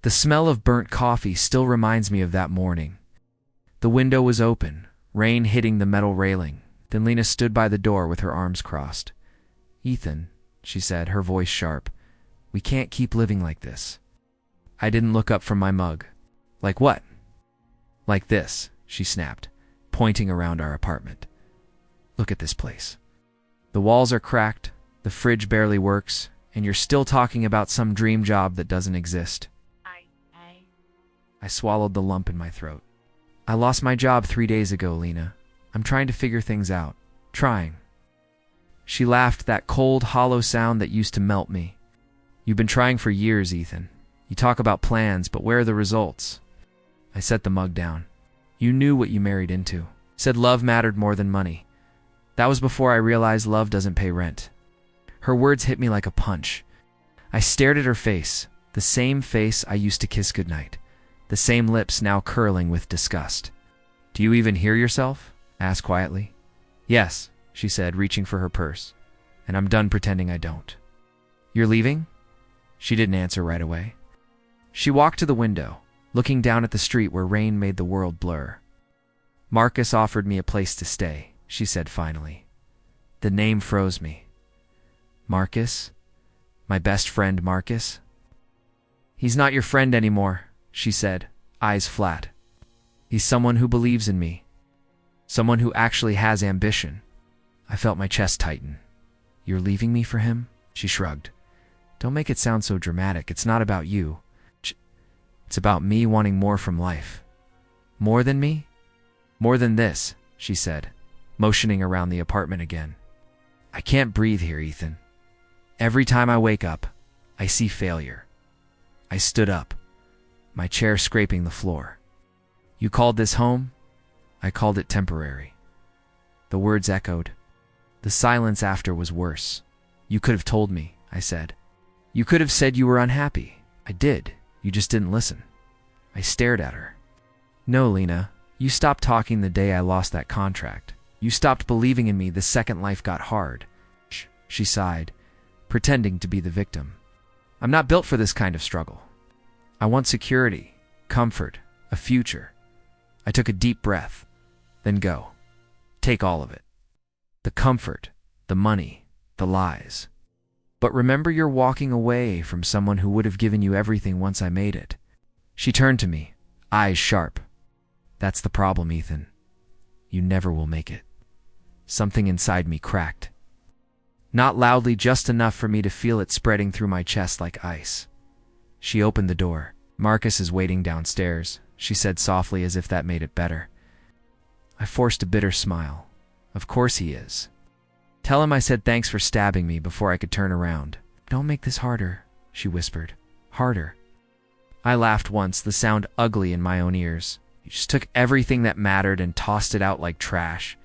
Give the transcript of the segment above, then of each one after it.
The smell of burnt coffee still reminds me of that morning. The window was open, rain hitting the metal railing. Then Lena stood by the door with her arms crossed. "Ethan," she said, her voice sharp, "we can't keep living like this." I didn't look up from my mug. "Like what?" "Like this," she snapped, pointing around our apartment. "Look at this place. The walls are cracked, the fridge barely works, and you're still talking about some dream job that doesn't exist." I swallowed the lump in my throat. "I lost my job 3 days ago, Lena. I'm trying to figure things out. Trying." She laughed, that cold, hollow sound that used to melt me. "You've been trying for years, Ethan. You talk about plans, but where are the results?" I set the mug down. "You knew what you married into. Said love mattered more than money. That was before I realized love doesn't pay rent." Her words hit me like a punch. I stared at her face, the same face I used to kiss goodnight, the same lips now curling with disgust. "Do you even hear yourself?" I asked quietly. "Yes," she said, reaching for her purse, "and I'm done pretending I don't." "You're leaving?" She didn't answer right away. She walked to the window, looking down at the street where rain made the world blur. "Marcus offered me a place to stay," she said finally. The name froze me. "Marcus? My best friend Marcus?" "He's not your friend anymore," she said, eyes flat. "He's someone who believes in me. Someone who actually has ambition." I felt my chest tighten. "You're leaving me for him?" She shrugged. "Don't make it sound so dramatic. It's not about you. It's about me wanting more from life." "More than me?" "More than this," she said, motioning around the apartment again. "I can't breathe here, Ethan. Every time I wake up, I see failure." I stood up, my chair scraping the floor. "You called this home? I called it temporary." The words echoed. The silence after was worse. "You could have told me," I said. "You could have said you were unhappy." "I did. You just didn't listen." I stared at her. "No, Lena. You stopped talking the day I lost that contract. You stopped believing in me the second life got hard." She sighed, pretending to be the victim. "I'm not built for this kind of struggle. I want security, comfort, a future." I took a deep breath. "Then go. Take all of it. The comfort, the money, the lies. But remember, you're walking away from someone who would have given you everything once I made it." She turned to me, eyes sharp. "That's the problem, Ethan. You never will make it." Something inside me cracked. Not loudly, just enough for me to feel it spreading through my chest like ice. She opened the door. "Marcus is waiting downstairs," she said softly, as if that made it better. I forced a bitter smile. "Of course he is. Tell him I said thanks for stabbing me before I could turn around." "Don't make this harder," she whispered. "Harder." I laughed once, the sound ugly in my own ears. "You just took everything that mattered and tossed it out like trash.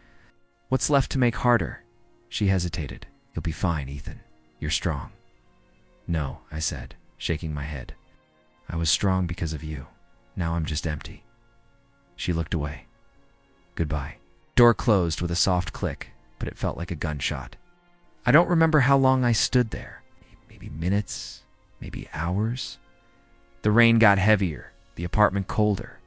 What's left to make harder?" She hesitated. "You'll be fine, Ethan. You're strong." "No," I said, shaking my head. "I was strong because of you. Now I'm just empty." She looked away. "Goodbye." Door closed with a soft click, but it felt like a gunshot. I don't remember how long I stood there. Maybe minutes, maybe hours. The rain got heavier, the apartment colder.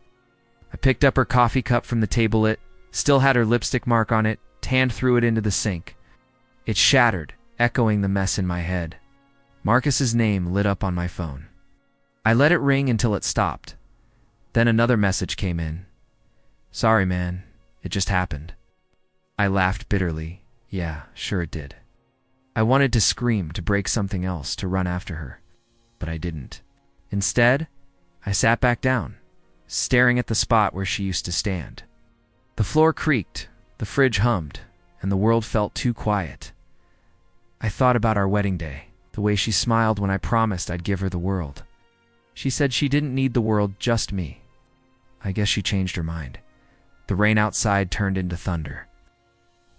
I picked up her coffee cup from the table. It still had her lipstick mark on it, and threw it into the sink. It shattered, echoing the mess in my head. Marcus's name lit up on my phone. I let it ring until it stopped. Then another message came in. "Sorry, man. It just happened." I laughed bitterly. Yeah, sure it did. I wanted to scream, to break something else, to run after her. But I didn't. Instead, I sat back down, staring at the spot where she used to stand. The floor creaked, the fridge hummed, and the world felt too quiet. I thought about our wedding day, the way she smiled when I promised I'd give her the world. She said she didn't need the world, just me. I guess she changed her mind. The rain outside turned into thunder.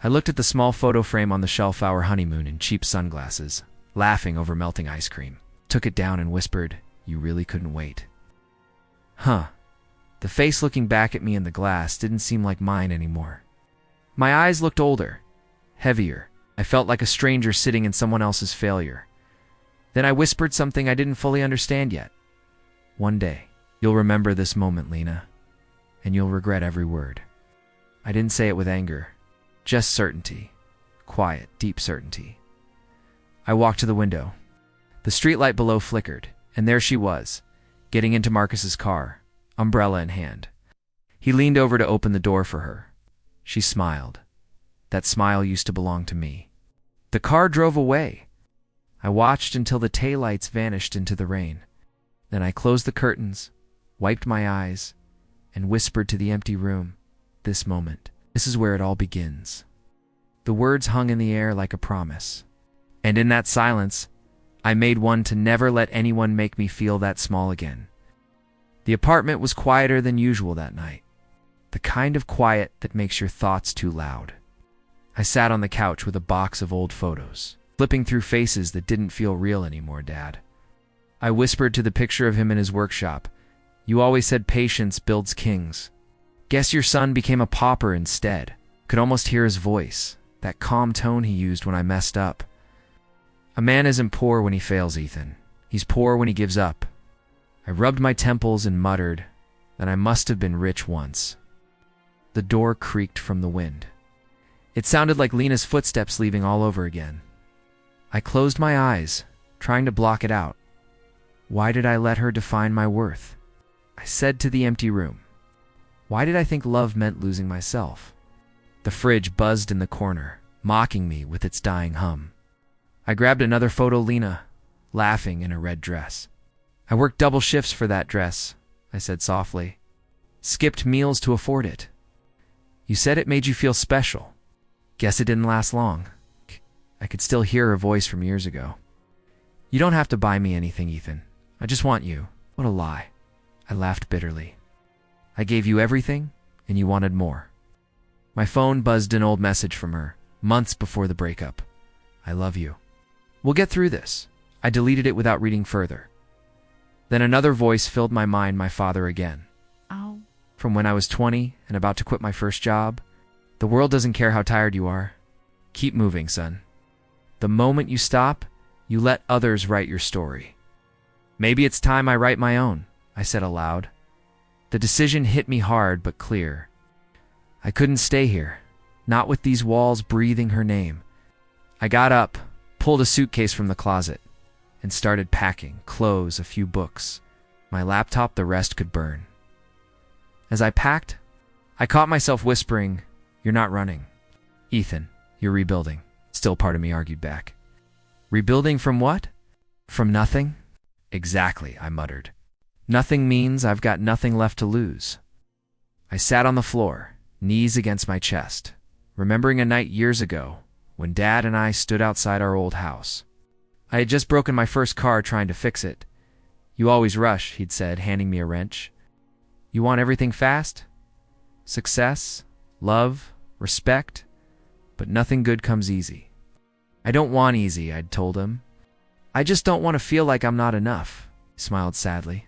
I looked at the small photo frame on the shelf, our honeymoon in cheap sunglasses, laughing over melting ice cream. Took it down and whispered, "You really couldn't wait." Huh. The face looking back at me in the glass didn't seem like mine anymore. My eyes looked older, heavier. I felt like a stranger sitting in someone else's failure. Then I whispered something I didn't fully understand yet. One day, you'll remember this moment, Lena, and you'll regret every word. I didn't say it with anger, just certainty. Quiet, deep certainty. I walked to the window. The streetlight below flickered, and there she was, getting into Marcus's car, umbrella in hand. He leaned over to open the door for her. She smiled. That smile used to belong to me. The car drove away. I watched until the taillights vanished into the rain. Then I closed the curtains, wiped my eyes, and whispered to the empty room, "This moment, this is where it all begins." The words hung in the air like a promise. And in that silence, I made one to never let anyone make me feel that small again. The apartment was quieter than usual that night. The kind of quiet that makes your thoughts too loud. I sat on the couch with a box of old photos, flipping through faces that didn't feel real anymore, Dad. I whispered to the picture of him in his workshop, "You always said patience builds kings. Guess your son became a pauper instead." Could almost hear his voice, that calm tone he used when I messed up. A man isn't poor when he fails, Ethan. He's poor when he gives up. I rubbed my temples and muttered that I must have been rich once. The door creaked from the wind. It sounded like Lena's footsteps leaving all over again. I closed my eyes, trying to block it out. Why did I let her define my worth? I said to the empty room. Why did I think love meant losing myself? The fridge buzzed in the corner, mocking me with its dying hum. I grabbed another photo, Lena, laughing in a red dress. "I worked double shifts for that dress," I said softly. "Skipped meals to afford it. You said it made you feel special. Guess it didn't last long." I could still hear her voice from years ago. "You don't have to buy me anything, Ethan. I just want you." What a lie. I laughed bitterly. "I gave you everything, and you wanted more." My phone buzzed an old message from her, months before the breakup. "I love you. We'll get through this." I deleted it without reading further. Then another voice filled my mind, my father again. "Ow." From when I was 20 and about to quit my first job, "The world doesn't care how tired you are. Keep moving, son. The moment you stop, you let others write your story." "Maybe it's time I write my own," I said aloud. The decision hit me hard but clear. I couldn't stay here, not with these walls breathing her name. I got up, pulled a suitcase from the closet, and started packing, clothes, a few books. My laptop, the rest could burn. As I packed, I caught myself whispering, "You're not running. Ethan, you're rebuilding." Still part of me argued back. "Rebuilding from what? From nothing?" "Exactly," I muttered. "Nothing means I've got nothing left to lose." I sat on the floor, knees against my chest, remembering a night years ago when Dad and I stood outside our old house. I had just broken my first car trying to fix it. "You always rush," he'd said, handing me a wrench. "You want everything fast? Success, love, respect, but nothing good comes easy." "I don't want easy," I'd told him. "I just don't want to feel like I'm not enough," he smiled sadly.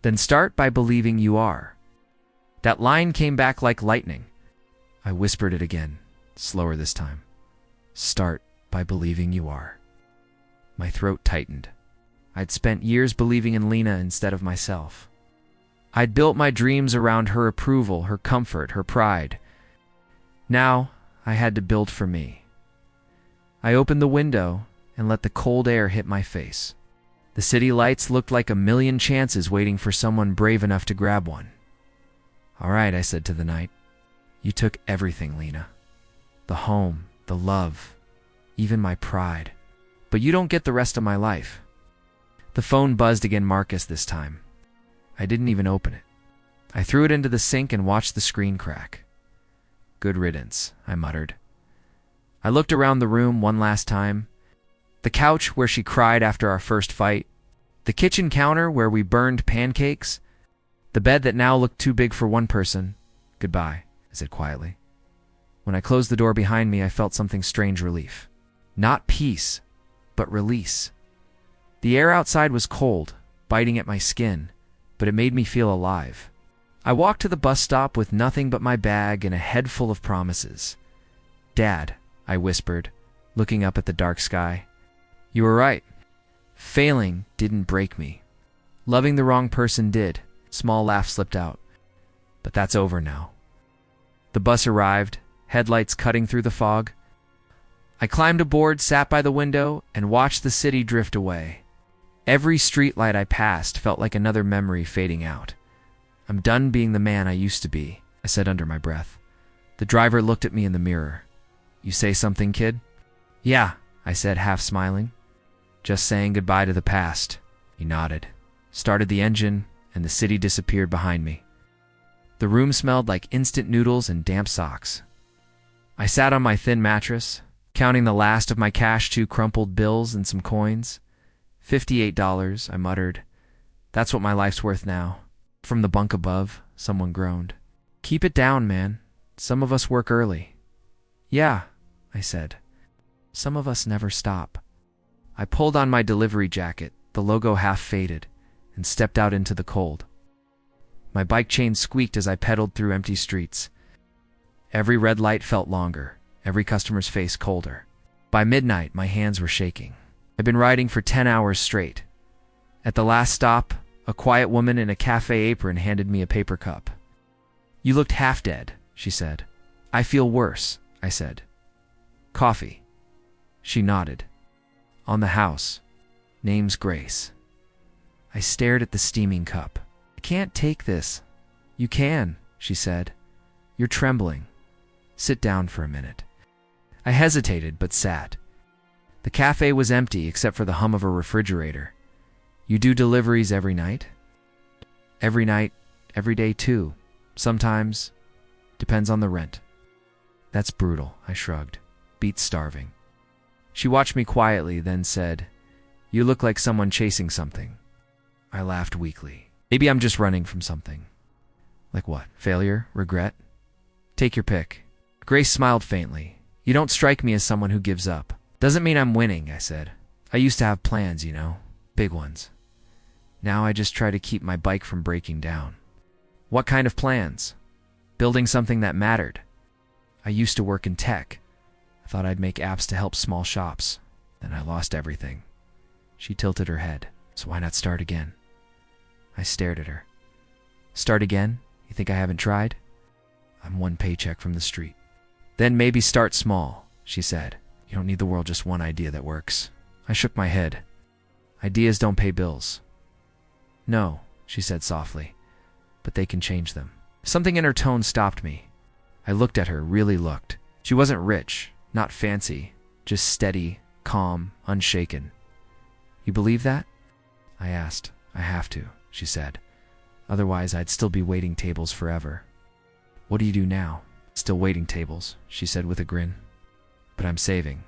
"Then start by believing you are." That line came back like lightning. I whispered it again, slower this time. "Start by believing you are." My throat tightened. I'd spent years believing in Lena instead of myself. I'd built my dreams around her approval, her comfort, her pride. Now I had to build for me. I opened the window and let the cold air hit my face. The city lights looked like a million chances waiting for someone brave enough to grab one. "All right," I said to the night. "You took everything, Lena. The home, the love, even my pride. But you don't get the rest of my life." The phone buzzed again, Marcus this time. I didn't even open it. I threw it into the sink and watched the screen crack. "Good riddance," I muttered. I looked around the room one last time. The couch where she cried after our first fight. The kitchen counter where we burned pancakes. The bed that now looked too big for one person. "Goodbye," I said quietly. When I closed the door behind me, I felt something strange relief. Not peace, but release. The air outside was cold, biting at my skin, but it made me feel alive. I walked to the bus stop with nothing but my bag and a head full of promises. "Dad," I whispered, looking up at the dark sky. "You were right. Failing didn't break me. Loving the wrong person did. Small laugh slipped out. But that's over now. The bus arrived, headlights cutting through the fog. I climbed aboard, sat by the window, and watched the city drift away. Every streetlight I passed felt like another memory fading out. I'm done being the man I used to be, I said under my breath. The driver looked at me in the mirror. You say something, kid? Yeah, I said, half smiling. Just saying goodbye to the past. He nodded, started the engine, and the city disappeared behind me. The room smelled like instant noodles and damp socks. I sat on my thin mattress, counting the last of my cash, 2 crumpled bills and some coins. $58, I muttered. That's what my life's worth now. From the bunk above, someone groaned. Keep it down, man. Some of us work early. Yeah, I said. Some of us never stop. I pulled on my delivery jacket, the logo half faded, and stepped out into the cold. My bike chain squeaked as I pedaled through empty streets. Every red light felt longer, every customer's face colder. By midnight, my hands were shaking. I'd been riding for 10 hours straight. At the last stop, a quiet woman in a cafe apron handed me a paper cup. You looked half dead, she said. I feel worse, I said. Coffee. She nodded. On the house. Name's Grace. I stared at the steaming cup. I can't take this. You can, she said. You're trembling. Sit down for a minute. I hesitated, but sat. The cafe was empty except for the hum of a refrigerator. You do deliveries every night? Every night, every day too. Sometimes. Depends on the rent. That's brutal, I shrugged. Beats starving. She watched me quietly, then said, You look like someone chasing something. I laughed weakly. Maybe I'm just running from something. Like what? Failure? Regret? Take your pick. Grace smiled faintly. You don't strike me as someone who gives up. Doesn't mean I'm winning, I said. I used to have plans, you know. Big ones. Now I just try to keep my bike from breaking down. What kind of plans? Building something that mattered. I used to work in tech. I thought I'd make apps to help small shops. Then I lost everything. She tilted her head. So why not start again? I stared at her. Start again? You think I haven't tried? I'm one paycheck from the street. Then maybe start small, she said. You don't need the world, just one idea that works. I shook my head. Ideas don't pay bills. No, she said softly, but they can change them. Something in her tone stopped me. I looked at her, really looked. She wasn't rich, not fancy, just steady, calm, unshaken. You believe that? I asked. I have to, she said. Otherwise, I'd still be waiting tables forever. What do you do now? Still waiting tables, she said with a grin. But I'm saving.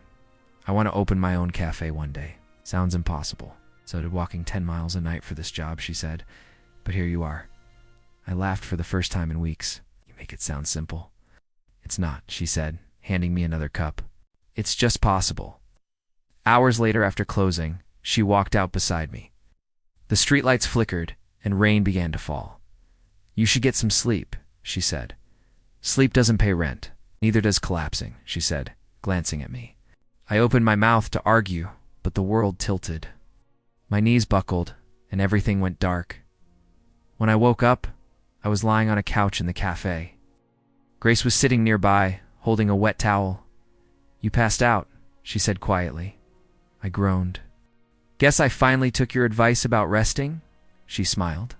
I want to open my own cafe one day. Sounds impossible. So did walking 10 miles a night for this job, she said. But here you are. I laughed for the first time in weeks. You make it sound simple. It's not, she said, handing me another cup. It's just possible. Hours later, after closing, she walked out beside me. The streetlights flickered, and rain began to fall. You should get some sleep, she said. Sleep doesn't pay rent. Neither does collapsing, she said, glancing at me. I opened my mouth to argue, but the world tilted. My knees buckled, and everything went dark. When I woke up, I was lying on a couch in the cafe. Grace was sitting nearby, holding a wet towel. You passed out, she said quietly. I groaned. Guess I finally took your advice about resting? She smiled.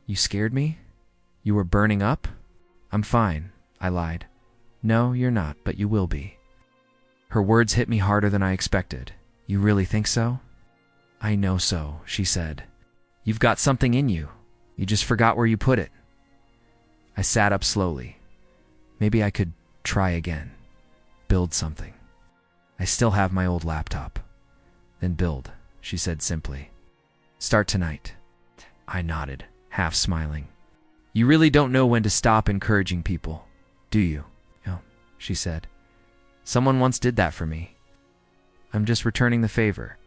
You scared me? You were burning up? I'm fine, I lied. No, you're not, but you will be. Her words hit me harder than I expected. You really think so? I know so, she said. You've got something in you. You just forgot where you put it. I sat up slowly. Maybe I could try again. Build something. I still have my old laptop. Then build, she said simply. Start tonight. I nodded, half smiling. You really don't know when to stop encouraging people, do you? No, she said. Someone once did that for me. I'm just returning the favor.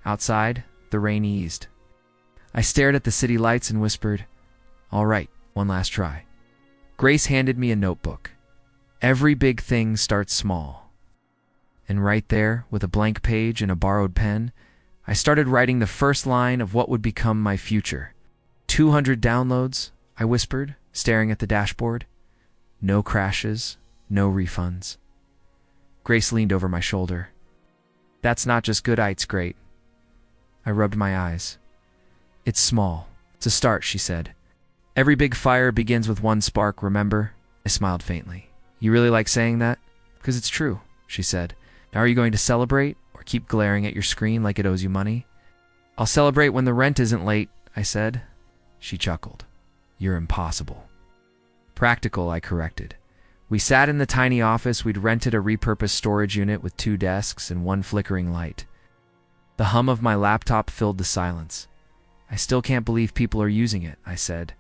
Outside, the rain eased. I stared at the city lights and whispered, All right, one last try. Grace handed me a notebook. Every big thing starts small. And right there, with a blank page and a borrowed pen, I started writing the first line of what would become my future. 200 downloads, I whispered, staring at the dashboard. No crashes, no refunds. Grace leaned over my shoulder. That's not just good, it's great. I rubbed my eyes. It's small. It's a start, she said. Every big fire begins with one spark, remember? I smiled faintly. You really like saying that? Because it's true, she said. Now are you going to celebrate or keep glaring at your screen like it owes you money? I'll celebrate when the rent isn't late, I said. She chuckled. You're impossible. Practical, I corrected. We sat in the tiny office. We'd rented a repurposed storage unit with 2 desks and 1 flickering light. The hum of my laptop filled the silence. I still can't believe people are using it, I said.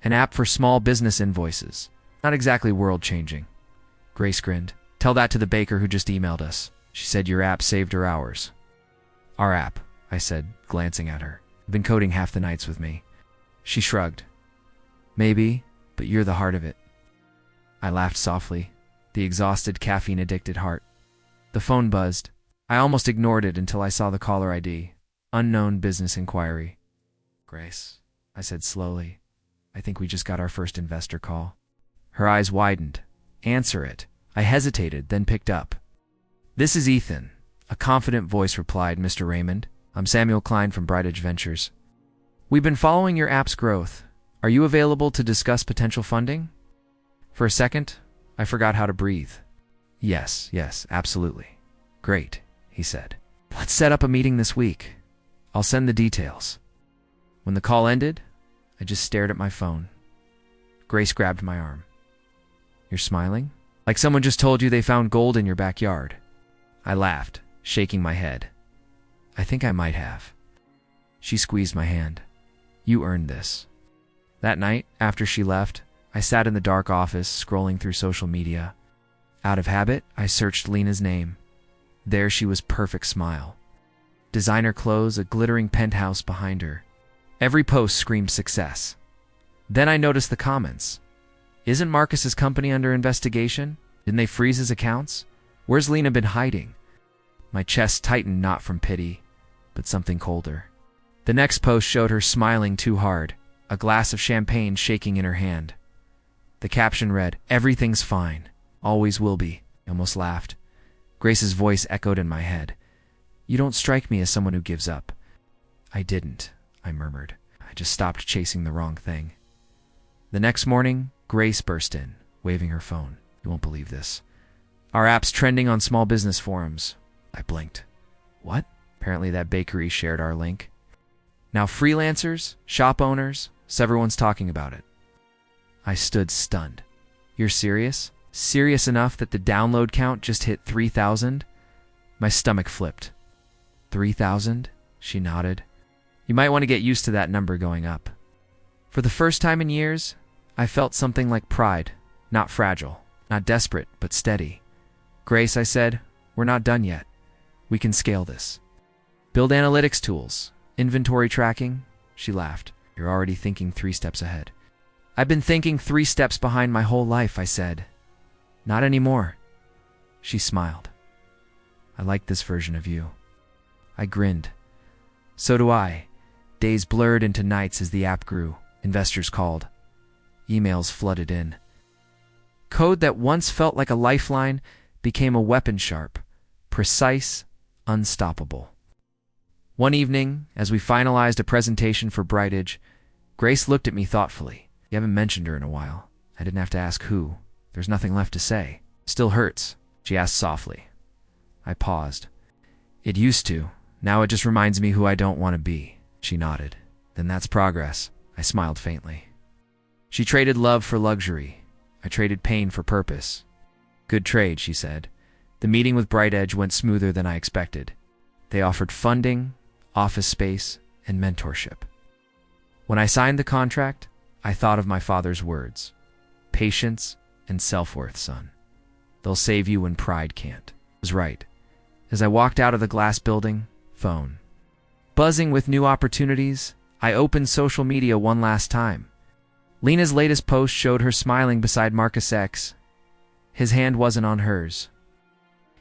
An app for small business invoices. Not exactly world-changing. Grace grinned. Tell that to the baker who just emailed us. She said your app saved her hours. Our app, I said, glancing at her. You've been coding half the nights with me. She shrugged. Maybe, but you're the heart of it. I laughed softly, the exhausted, caffeine-addicted heart. The phone buzzed. I almost ignored it until I saw the caller ID. Unknown business inquiry. Grace, I said slowly. I think we just got our first investor call. Her eyes widened. Answer it. I hesitated, then picked up. This is Ethan. A confident voice replied, Mr. Raymond. I'm Samuel Klein from Bright Edge Ventures. We've been following your app's growth. Are you available to discuss potential funding? For a second, I forgot how to breathe. Yes, absolutely. Great, he said. Let's set up a meeting this week. I'll send the details. When the call ended, I just stared at my phone. Grace grabbed my arm. You're smiling? Like someone just told you they found gold in your backyard. I laughed, shaking my head. I think I might have. She squeezed my hand. You earned this. That night, after she left, I sat in the dark office, scrolling through social media. Out of habit, I searched Lena's name. There she was, perfect smile. Designer clothes, a glittering penthouse behind her. Every post screamed success. Then I noticed the comments. Isn't Marcus's company under investigation? Didn't they freeze his accounts? Where's Lena been hiding? My chest tightened, not from pity, but something colder. The next post showed her smiling too hard, a glass of champagne shaking in her hand. The caption read, Everything's fine. Always will be. I almost laughed. Grace's voice echoed in my head. You don't strike me as someone who gives up. I didn't, I murmured. I just stopped chasing the wrong thing. The next morning, Grace burst in, waving her phone. You won't believe this. Our app's trending on small business forums. I blinked. What? Apparently that bakery shared our link. Now freelancers, shop owners, everyone's talking about it. I stood stunned. You're serious? Serious enough that the download count just hit 3,000? My stomach flipped. 3,000? She nodded. You might want to get used to that number going up. For the first time in years, I felt something like pride. Not fragile, not desperate, but steady. Grace, I said, we're not done yet. We can scale this. Build analytics tools, inventory tracking. She laughed. You're already thinking 3 steps ahead. I've been thinking 3 steps behind my whole life, I said. Not anymore. She smiled. I like this version of you. I grinned. So do I. Days blurred into nights as the app grew. Investors called. Emails flooded in. Code that once felt like a lifeline became a weapon sharp, precise, unstoppable. One evening, as we finalized a presentation for Bright Edge, Grace looked at me thoughtfully. You haven't mentioned her in a while. I didn't have to ask who. There's nothing left to say. Still hurts, she asked softly. I paused. It used to. Now it just reminds me who I don't want to be. She nodded. Then that's progress. I smiled faintly. She traded love for luxury. I traded pain for purpose. Good trade, she said. The meeting with Bright Edge went smoother than I expected. They offered funding, office space, and mentorship. When I signed the contract, I thought of my father's words. Patience and self-worth, son. They'll save you when pride can't. I was right. As I walked out of the glass building, phone. Buzzing with new opportunities, I opened social media one last time. Lena's latest post showed her smiling beside Marcus X. His hand wasn't on hers.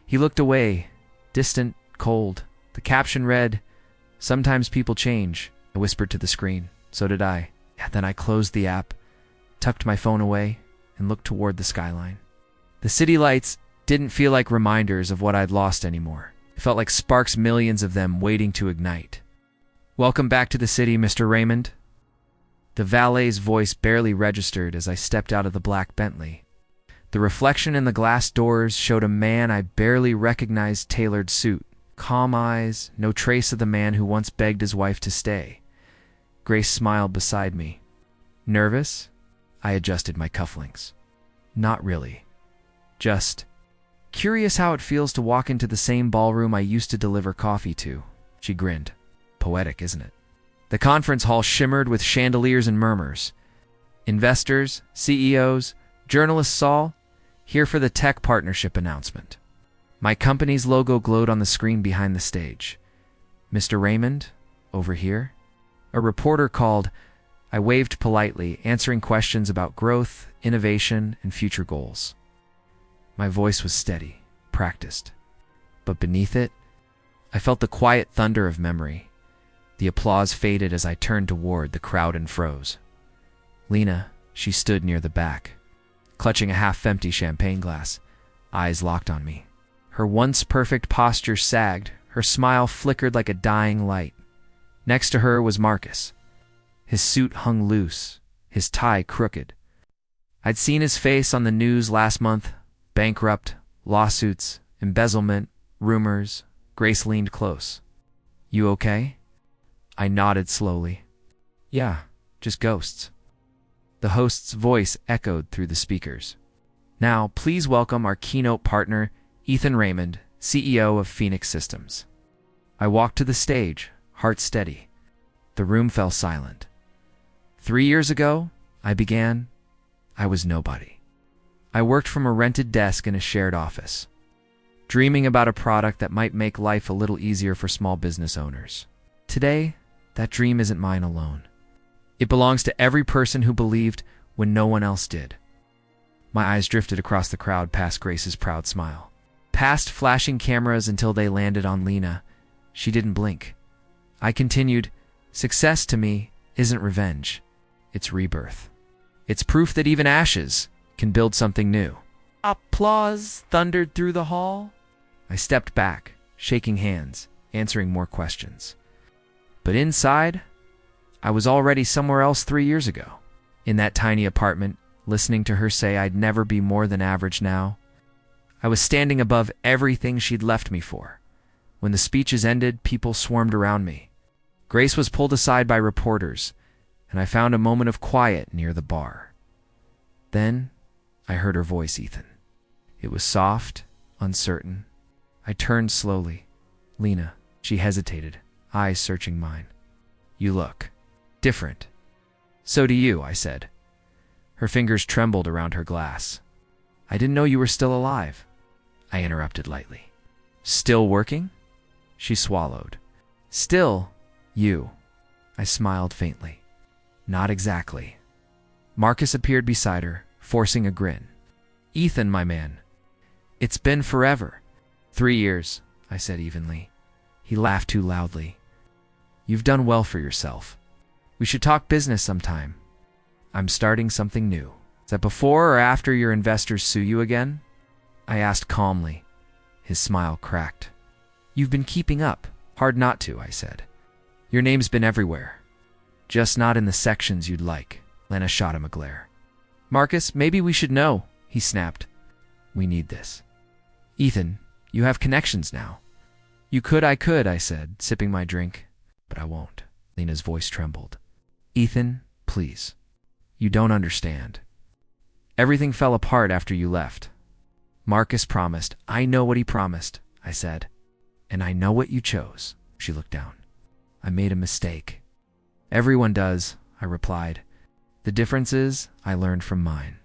He looked away, distant, cold. The caption read, Sometimes people change, I whispered to the screen. So did I. Then I closed the app, tucked my phone away, and looked toward the skyline. The city lights didn't feel like reminders of what I'd lost anymore. It felt like sparks, millions of them waiting to ignite. "Welcome back to the city, Mr. Raymond." The valet's voice barely registered as I stepped out of the black Bentley. The reflection in the glass doors showed a man I barely recognized, tailored suit, calm eyes, no trace of the man who once begged his wife to stay. Grace smiled beside me. "Nervous?" I adjusted my cufflinks. "Not really. Just curious how it feels to walk into the same ballroom I used to deliver coffee to." She grinned. "Poetic, isn't it?" The conference hall shimmered with chandeliers and murmurs. Investors, CEOs, journalists all here for the tech partnership announcement. My company's logo glowed on the screen behind the stage. "Mr. Raymond, over here?" A reporter called. I waved politely, answering questions about growth, innovation, and future goals. My voice was steady, practiced. But beneath it, I felt the quiet thunder of memory. The applause faded as I turned toward the crowd and froze. Lena, she stood near the back, clutching a half-empty champagne glass, eyes locked on me. Her once perfect posture sagged, her smile flickered like a dying light. Next to her was Marcus. His suit hung loose, his tie crooked. I'd seen his face on the news last month. Bankrupt, lawsuits, embezzlement, rumors. Grace leaned close. "You okay?" I nodded slowly. "Yeah, just ghosts." The host's voice echoed through the speakers. "Now, please welcome our keynote partner, Ethan Raymond, CEO of Phoenix Systems." I walked to the stage, heart steady. The room fell silent. 3 years ago, I began. I was nobody. I worked from a rented desk in a shared office, dreaming about a product that might make life a little easier for small business owners. Today, that dream isn't mine alone. It belongs to every person who believed when no one else did. My eyes drifted across the crowd past Grace's proud smile, past flashing cameras until they landed on Lena. She didn't blink. I continued, "Success to me isn't revenge. It's rebirth. It's proof that even ashes can build something new." Applause thundered through the hall. I stepped back, shaking hands, answering more questions. But inside, I was already somewhere else 3 years ago. In that tiny apartment, listening to her say I'd never be more than average now. I was standing above everything she'd left me for. When the speeches ended, people swarmed around me. Grace was pulled aside by reporters, and I found a moment of quiet near the bar. Then, I heard her voice, "Ethan." It was soft, uncertain. I turned slowly. "Lena," she hesitated, eyes searching mine. "You look different." "So do you," I said. Her fingers trembled around her glass. "I didn't know you were still alive," I interrupted lightly. "Still working?" She swallowed. "Still, you." I smiled faintly. "Not exactly." Marcus appeared beside her, forcing a grin. "Ethan, my man, it's been forever." 3 years, I said evenly. He laughed too loudly. "You've done well for yourself. We should talk business sometime. I'm starting something new." "Is that before or after your investors sue you again?" I asked calmly. His smile cracked. "You've been keeping up. Hard not to," I said. "Your name's been everywhere. Just not in the sections you'd like." Lena shot him a glare. "Marcus, maybe we should know," he snapped. "We need this." "Ethan, you have connections now." "You could, I could," I said, sipping my drink. "But I won't." Lena's voice trembled. "Ethan, please. You don't understand. Everything fell apart after you left. Marcus promised." "I know what he promised," I said. "And I know what you chose." She looked down. "I made a mistake." "Everyone does," I replied. "The difference is I learned from mine."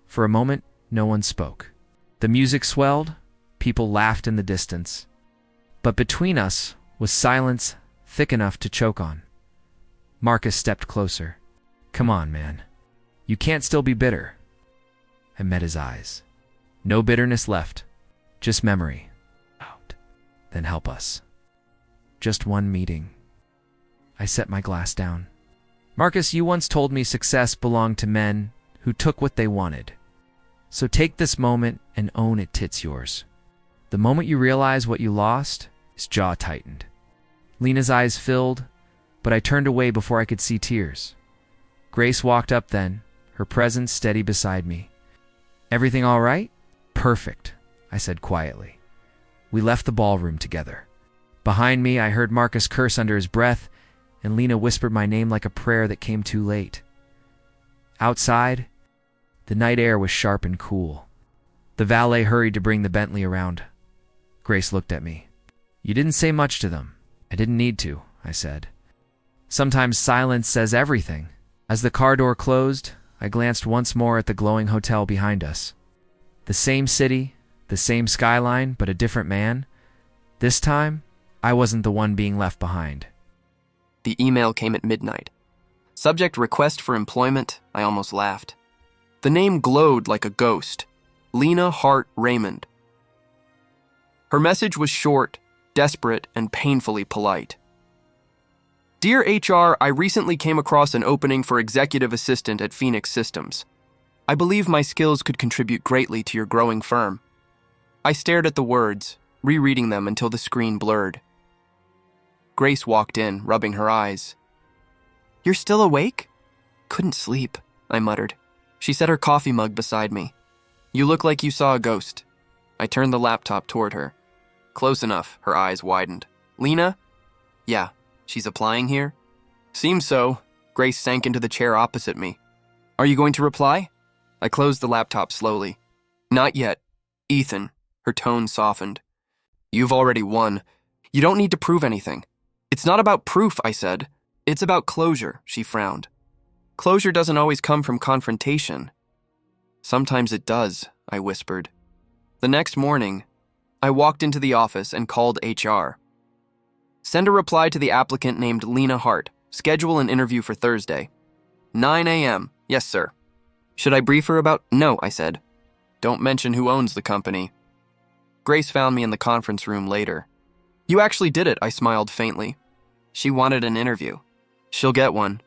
For a moment, no one spoke. The music swelled, people laughed in the distance. But between us was silence thick enough to choke on. Marcus stepped closer. "Come on, man. You can't still be bitter." I met his eyes. No bitterness left, just memory. Out. Then help us. Just one meeting, I set my glass down. Marcus, you once told me success belonged to men who took what they wanted. So take this moment and own it's yours. The moment you realize what you lost, his jaw tightened. Lena's eyes filled, but I turned away before I could see tears. Grace walked up then, her presence steady beside me. Everything all right? Perfect, I said quietly. We left the ballroom together. Behind me, I heard Marcus curse under his breath, and Lena whispered my name like a prayer that came too late. Outside, the night air was sharp and cool. The valet hurried to bring the Bentley around. Grace looked at me. You didn't say much to them. I didn't need to, I said. Sometimes silence says everything. As the car door closed, I glanced once more at the glowing hotel behind us. The same city, the same skyline, but a different man. This time, I wasn't the one being left behind. The email came at midnight. Subject request for employment. I almost laughed. The name glowed like a ghost. Lena Hart Raymond. Her message was short, desperate, and painfully polite. Dear HR, I recently came across an opening for executive assistant at Phoenix Systems. I believe my skills could contribute greatly to your growing firm. I stared at the words, rereading them until the screen blurred. Grace walked in, rubbing her eyes. You're still awake? Couldn't sleep, I muttered. She set her coffee mug beside me. You look like you saw a ghost. I turned the laptop toward her. Close enough, her eyes widened. Lena? Yeah, she's applying here? Seems so. Grace sank into the chair opposite me. Are you going to reply? I closed the laptop slowly. Not yet. Ethan, her tone softened. You've already won. You don't need to prove anything. It's not about proof, I said. It's about closure, she frowned. Closure doesn't always come from confrontation. Sometimes it does, I whispered. The next morning, I walked into the office and called HR. Send a reply to the applicant named Lena Hart. Schedule an interview for Thursday. 9 a.m. Yes, sir. Should I brief her about? No, I said. Don't mention who owns the company. Grace found me in the conference room later. You actually did it, I smiled faintly. She wanted an interview. She'll get one.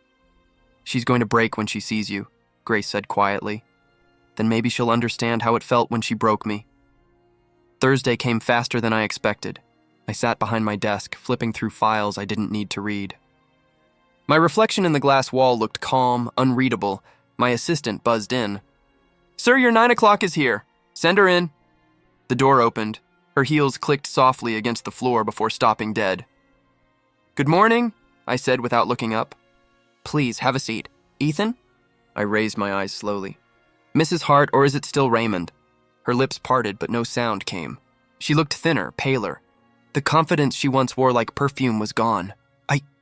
She's going to break when she sees you, Grace said quietly. Then maybe she'll understand how it felt when she broke me. Thursday came faster than I expected. I sat behind my desk, flipping through files I didn't need to read. My reflection in the glass wall looked calm, unreadable. My assistant buzzed in. Sir, your 9 o'clock is here. Send her in. The door opened. Her heels clicked softly against the floor before stopping dead. Good morning, I said without looking up. Please, have a seat. Ethan? I raised my eyes slowly. Mrs. Hart, or is it still Raymond? Her lips parted, but no sound came. She looked thinner, paler. The confidence she once wore like perfume was gone.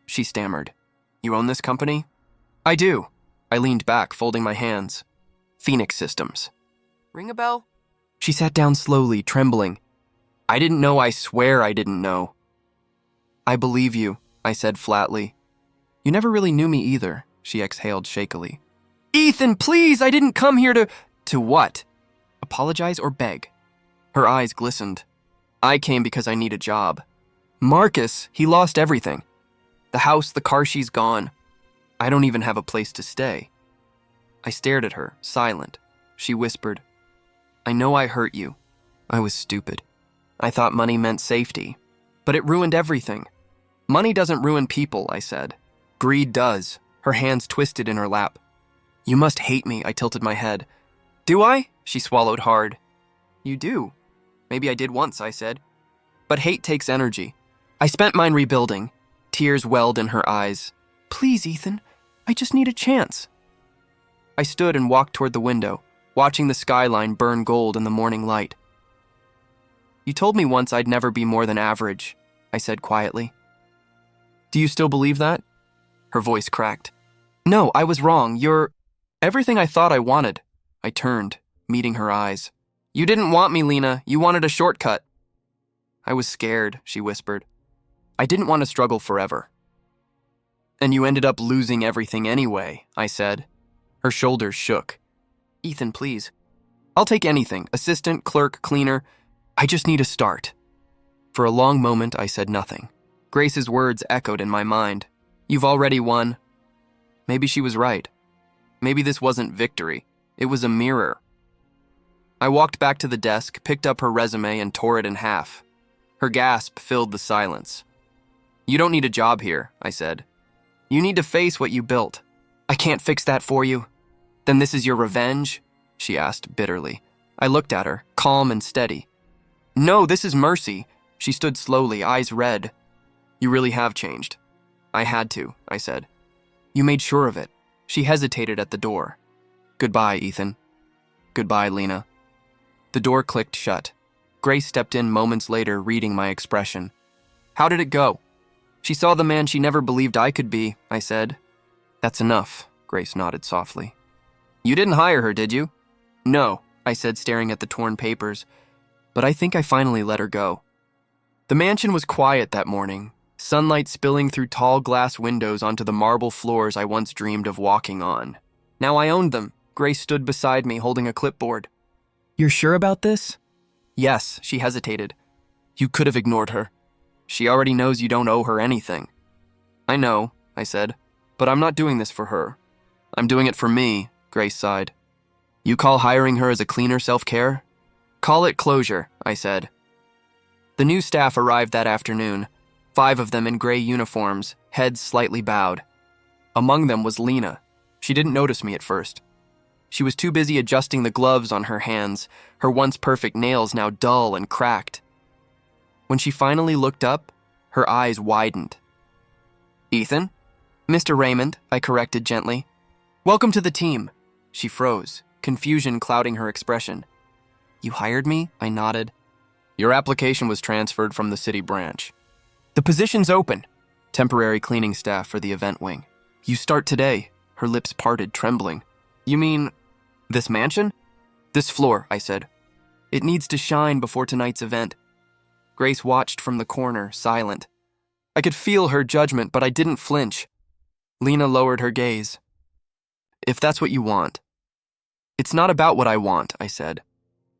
She stammered. You own this company? I do. I leaned back, folding my hands. Phoenix Systems. Ring a bell? She sat down slowly, trembling. I didn't know, I swear I didn't know. I believe you, I said flatly. You never really knew me either, she exhaled shakily. Ethan, please, I didn't come here to... To what? Apologize or beg? Her eyes glistened. I came because I need a job. Marcus, he lost everything. The house, the car, she's gone. I don't even have a place to stay. I stared at her, silent. She whispered, I know I hurt you. I was stupid. I thought money meant safety, but it ruined everything. Money doesn't ruin people, I said. Greed does. Her hands twisted in her lap. You must hate me, I tilted my head. Do I? She swallowed hard. You do. Maybe I did once, I said. But hate takes energy. I spent mine rebuilding. Tears welled in her eyes. Please, Ethan, I just need a chance. I stood and walked toward the window, watching the skyline burn gold in the morning light. You told me once I'd never be more than average, I said quietly. Do you still believe that? Her voice cracked. No, I was wrong. You're everything I thought I wanted. I turned, meeting her eyes. You didn't want me, Lena. You wanted a shortcut. I was scared, she whispered. I didn't want to struggle forever. And you ended up losing everything anyway, I said. Her shoulders shook. Ethan, please. I'll take anything. Assistant, clerk, cleaner. I just need a start. For a long moment, I said nothing. Grace's words echoed in my mind. You've already won. Maybe she was right. Maybe this wasn't victory. It was a mirror. I walked back to the desk, picked up her resume, and tore it in half. Her gasp filled the silence. You don't need a job here, I said. You need to face what you built. I can't fix that for you. Then this is your revenge? She asked bitterly. I looked at her, calm and steady. No, this is mercy. She stood slowly, eyes red. You really have changed. I had to, I said. You made sure of it. She hesitated at the door. Goodbye, Ethan. Goodbye, Lena. The door clicked shut. Grace stepped in moments later, reading my expression. How did it go? She saw the man she never believed I could be, I said. That's enough, Grace nodded softly. You didn't hire her, did you? No, I said, staring at the torn papers. But I think I finally let her go. The mansion was quiet that morning, sunlight spilling through tall glass windows onto the marble floors I once dreamed of walking on. Now I owned them. Grace stood beside me, holding a clipboard. You're sure about this? Yes, she hesitated. You could have ignored her. She already knows you don't owe her anything. I know, I said, but I'm not doing this for her. I'm doing it for me, Grace sighed. You call hiring her as a cleaner self-care? Call it closure, I said. The new staff arrived that afternoon, 5 of them in gray uniforms, heads slightly bowed. Among them was Lena. She didn't notice me at first. She was too busy adjusting the gloves on her hands, her once perfect nails now dull and cracked. When she finally looked up, her eyes widened. Ethan? Mr. Raymond, I corrected gently. Welcome to the team. She froze, confusion clouding her expression. You hired me? I nodded. Your application was transferred from the city branch. The position's open. Temporary cleaning staff for the event wing. You start today. Her lips parted, trembling. You mean this mansion? This floor, I said. It needs to shine before tonight's event. Grace watched from the corner, silent. I could feel her judgment, but I didn't flinch. Lena lowered her gaze. If that's what you want. It's not about what I want, I said.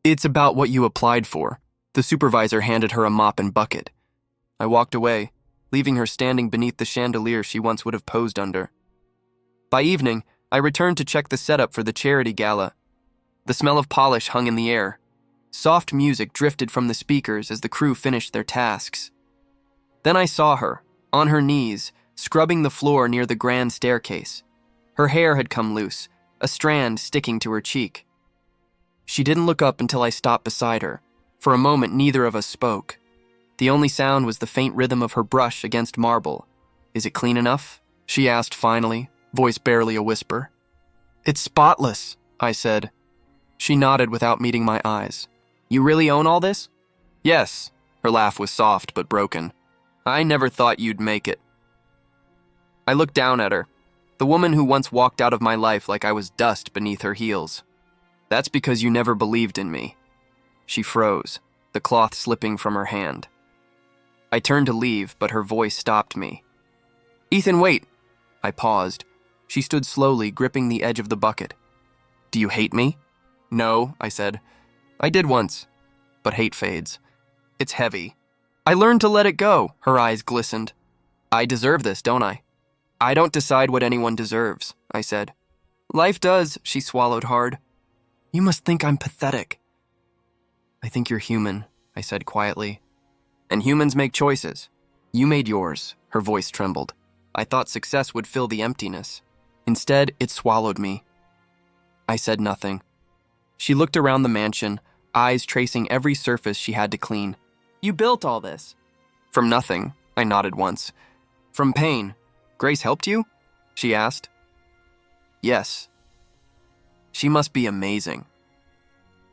It's about what you applied for. The supervisor handed her a mop and bucket. I walked away, leaving her standing beneath the chandelier she once would have posed under. By evening, I returned to check the setup for the charity gala. The smell of polish hung in the air. Soft music drifted from the speakers as the crew finished their tasks. Then I saw her, on her knees, scrubbing the floor near the grand staircase. Her hair had come loose, a strand sticking to her cheek. She didn't look up until I stopped beside her. For a moment, neither of us spoke. The only sound was the faint rhythm of her brush against marble. Is it clean enough? She asked finally, voice barely a whisper. It's spotless, I said. She nodded without meeting my eyes. You really own all this? Yes. Her laugh was soft but broken. I never thought you'd make it. I looked down at her, the woman who once walked out of my life like I was dust beneath her heels. That's because you never believed in me. She froze, the cloth slipping from her hand. I turned to leave, but her voice stopped me. Ethan, wait. I paused. She stood slowly, gripping the edge of the bucket. Do you hate me? No, I said. I did once, but hate fades. It's heavy. I learned to let it go, her eyes glistened. I deserve this, don't I? I don't decide what anyone deserves, I said. Life does, she swallowed hard. You must think I'm pathetic. I think you're human, I said quietly. And humans make choices. You made yours, her voice trembled. I thought success would fill the emptiness. Instead, it swallowed me. I said nothing. She looked around the mansion, eyes tracing every surface she had to clean. You built all this. From nothing, I nodded once. From pain. Grace helped you? She asked. Yes. She must be amazing.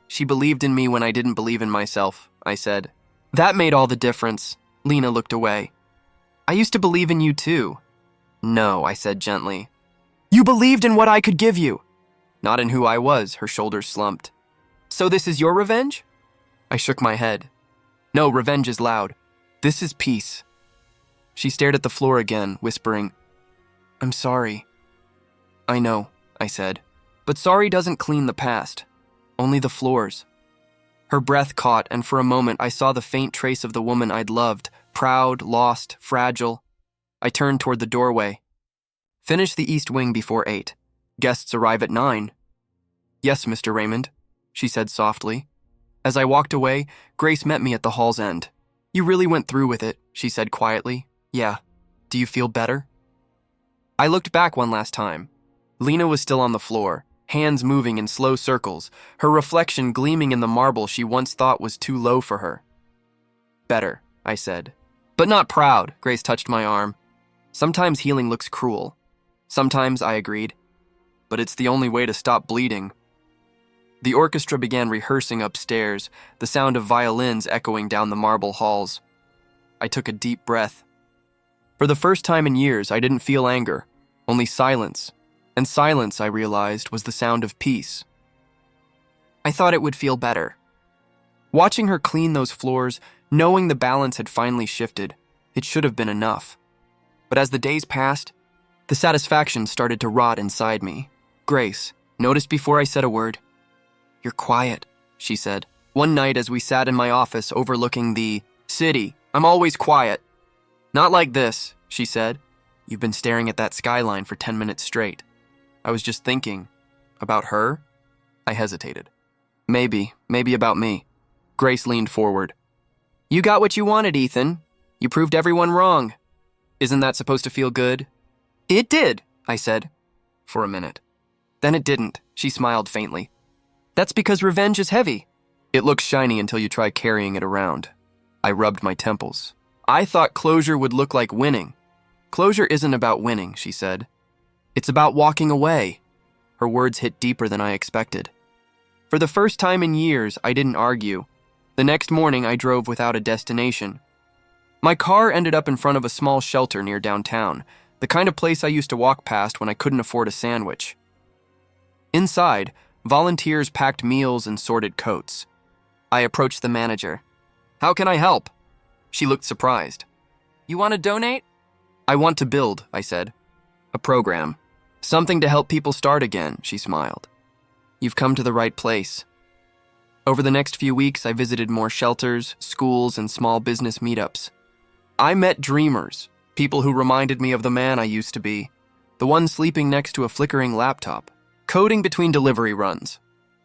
She believed in me when I didn't believe in myself, I said. That made all the difference. Lena looked away. I used to believe in you too. No, I said gently. You believed in what I could give you. Not in who I was, her shoulders slumped. So this is your revenge? I shook my head. No, revenge is loud. This is peace. She stared at the floor again, whispering, I'm sorry. I know, I said. But sorry doesn't clean the past. Only the floors. Her breath caught, and for a moment I saw the faint trace of the woman I'd loved, proud, lost, fragile. I turned toward the doorway, Finish the east wing before 8. Guests arrive at 9. Yes, Mr. Raymond, she said softly. As I walked away, Grace met me at the hall's end. You really went through with it, she said quietly. Yeah. Do you feel better? I looked back one last time. Lena was still on the floor, hands moving in slow circles, her reflection gleaming in the marble she once thought was too low for her. Better, I said. But not proud, Grace touched my arm. Sometimes healing looks cruel. Sometimes, I agreed. But it's the only way to stop bleeding. The orchestra began rehearsing upstairs, the sound of violins echoing down the marble halls. I took a deep breath. For the first time in years, I didn't feel anger, only silence. And silence, I realized, was the sound of peace. I thought it would feel better. Watching her clean those floors, knowing the balance had finally shifted, it should have been enough. But as the days passed, the satisfaction started to rot inside me. Grace, noticed before I said a word. You're quiet, she said. One night as we sat in my office overlooking the city, I'm always quiet. Not like this, she said. You've been staring at that skyline for 10 minutes straight. I was just thinking. About her? I hesitated. Maybe about me. Grace leaned forward. You got what you wanted, Ethan. You proved everyone wrong. Isn't that supposed to feel good? It did, I said. For a minute. Then it didn't, she smiled faintly. That's because revenge is heavy. It looks shiny until you try carrying it around. I rubbed my temples. I thought closure would look like winning. Closure isn't about winning, she said. It's about walking away. Her words hit deeper than I expected. For the first time in years, I didn't argue. The next morning, I drove without a destination. My car ended up in front of a small shelter near downtown, the kind of place I used to walk past when I couldn't afford a sandwich. Inside, volunteers packed meals and sorted coats. I approached the manager. How can I help? She looked surprised. You want to donate? I want to build, I said. A program. Something to help people start again, she smiled. You've come to the right place. Over the next few weeks, I visited more shelters, schools, and small business meetups. I met dreamers, people who reminded me of the man I used to be, the one sleeping next to a flickering laptop, coding between delivery runs.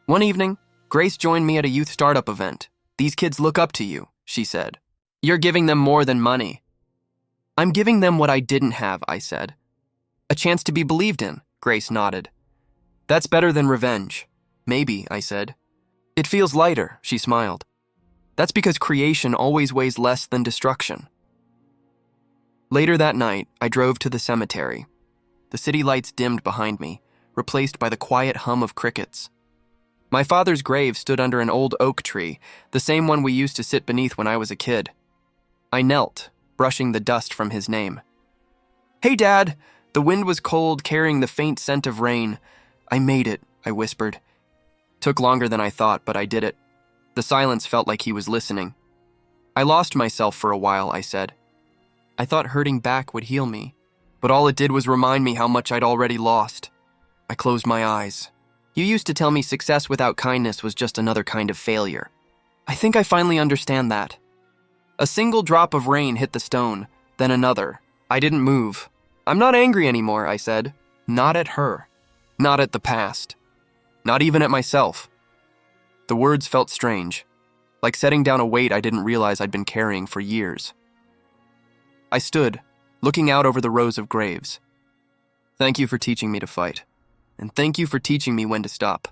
One evening, Grace joined me at a youth startup event. These kids look up to you, she said. You're giving them more than money. I'm giving them what I didn't have, I said. A chance to be believed in, Grace nodded. That's better than revenge. Maybe, I said. It feels lighter, she smiled. That's because creation always weighs less than destruction. Later that night, I drove to the cemetery. The city lights dimmed behind me, replaced by the quiet hum of crickets. My father's grave stood under an old oak tree, the same one we used to sit beneath when I was a kid. I knelt, brushing the dust from his name. Hey, Dad! The wind was cold, carrying the faint scent of rain. I made it, I whispered. Took longer than I thought, but I did it. The silence felt like he was listening. I lost myself for a while, I said. I thought hurting back would heal me, but all it did was remind me how much I'd already lost. I closed my eyes. You used to tell me success without kindness was just another kind of failure. I think I finally understand that. A single drop of rain hit the stone, then another. I didn't move. I'm not angry anymore, I said. Not at her. Not at the past. Not even at myself. The words felt strange, like setting down a weight I didn't realize I'd been carrying for years. I stood, looking out over the rows of graves. Thank you for teaching me to fight, and thank you for teaching me when to stop.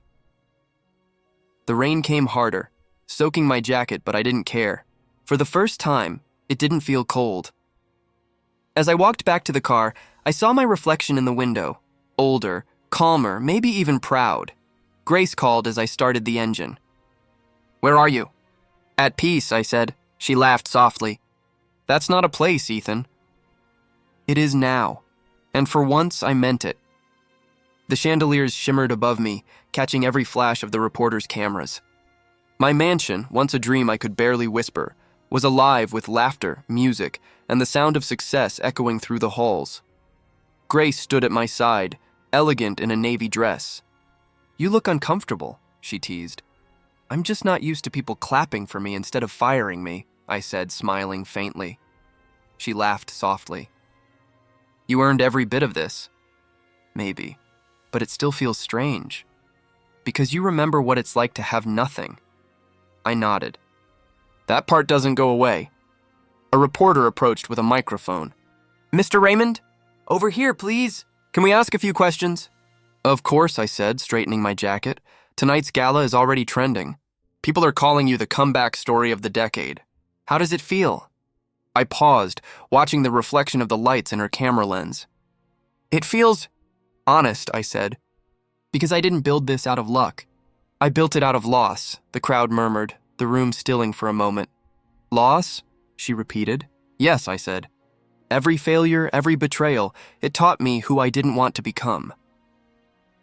The rain came harder, soaking my jacket, but I didn't care. For the first time, it didn't feel cold. As I walked back to the car, I saw my reflection in the window, older, calmer, maybe even proud. Grace called as I started the engine. Where are you? At peace, I said. She laughed softly. That's not a place, Ethan. It is now, and for once I meant it. The chandeliers shimmered above me, catching every flash of the reporters' cameras. My mansion, once a dream I could barely whisper, was alive with laughter, music, and the sound of success echoing through the halls. Grace stood at my side, elegant in a navy dress. You look uncomfortable, she teased. I'm just not used to people clapping for me instead of firing me, I said, smiling faintly. She laughed softly. You earned every bit of this. maybe, but it still feels strange. Because you remember what it's like to have nothing. I nodded. That part doesn't go away. A reporter approached with a microphone. Mr. Raymond? Over here, please. Can we ask a few questions? Of course, I said, straightening my jacket. Tonight's gala is already trending. People are calling you the comeback story of the decade. How does it feel? I paused, watching the reflection of the lights in her camera lens. It feels honest, I said, because I didn't build this out of luck. I built it out of loss, the crowd murmured, the room stilling for a moment. Loss? She repeated. Yes, I said. Every failure, every betrayal, it taught me who I didn't want to become.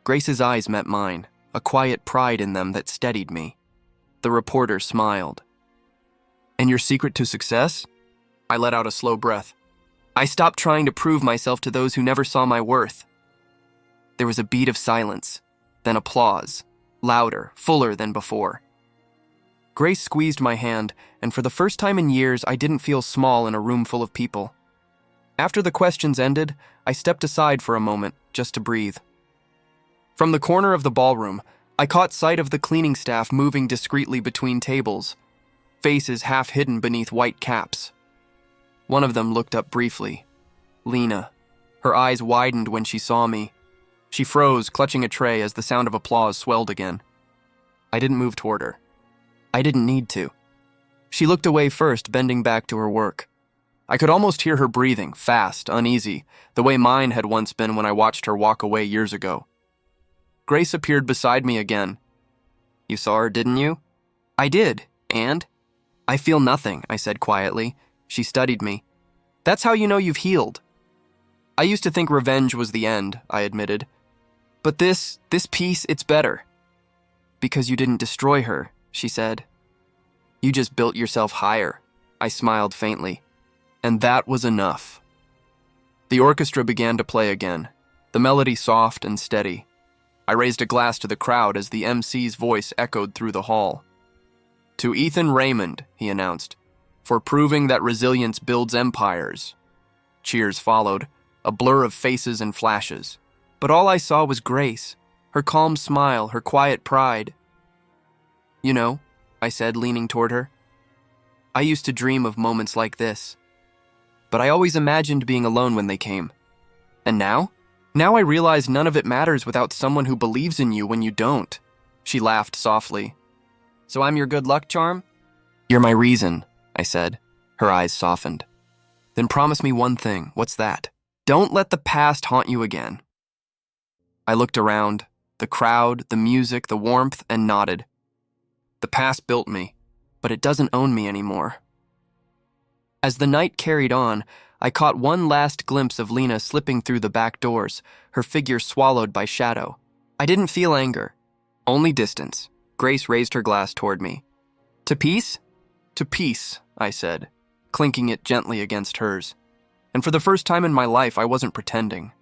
Grace's eyes met mine, a quiet pride in them that steadied me. The reporter smiled. And your secret to success? I let out a slow breath. I stopped trying to prove myself to those who never saw my worth. There was a beat of silence, then applause, louder, fuller than before. Grace squeezed my hand, and for the first time in years, I didn't feel small in a room full of people. After the questions ended, I stepped aside for a moment, just to breathe. From the corner of the ballroom, I caught sight of the cleaning staff moving discreetly between tables, faces half hidden beneath white caps. One of them looked up briefly. Lena. Her eyes widened when she saw me. She froze, clutching a tray as the sound of applause swelled again. I didn't move toward her. I didn't need to. She looked away first, bending back to her work. I could almost hear her breathing, fast, uneasy, the way mine had once been when I watched her walk away years ago. Grace appeared beside me again. You saw her, didn't you? I did, and? I feel nothing, I said quietly. She studied me. That's how you know you've healed. I used to think revenge was the end, I admitted. But this piece, it's better. Because you didn't destroy her, she said. You just built yourself higher. I smiled faintly. And that was enough. The orchestra began to play again, the melody soft and steady. I raised a glass to the crowd as the MC's voice echoed through the hall. To Ethan Raymond, he announced, for proving that resilience builds empires. Cheers followed, a blur of faces and flashes. But all I saw was Grace, her calm smile, her quiet pride. You know, I said, leaning toward her, I used to dream of moments like this. But I always imagined being alone when they came. And now? Now I realize none of it matters without someone who believes in you when you don't. She laughed softly. So I'm your good luck charm? You're my reason, I said. Her eyes softened. Then promise me one thing. What's that? Don't let the past haunt you again. I looked around, the crowd, the music, the warmth, and nodded. The past built me, but it doesn't own me anymore. As the night carried on, I caught one last glimpse of Lena slipping through the back doors, her figure swallowed by shadow. I didn't feel anger, only distance. Grace raised her glass toward me. To peace? To peace, I said, clinking it gently against hers. And for the first time in my life, I wasn't pretending.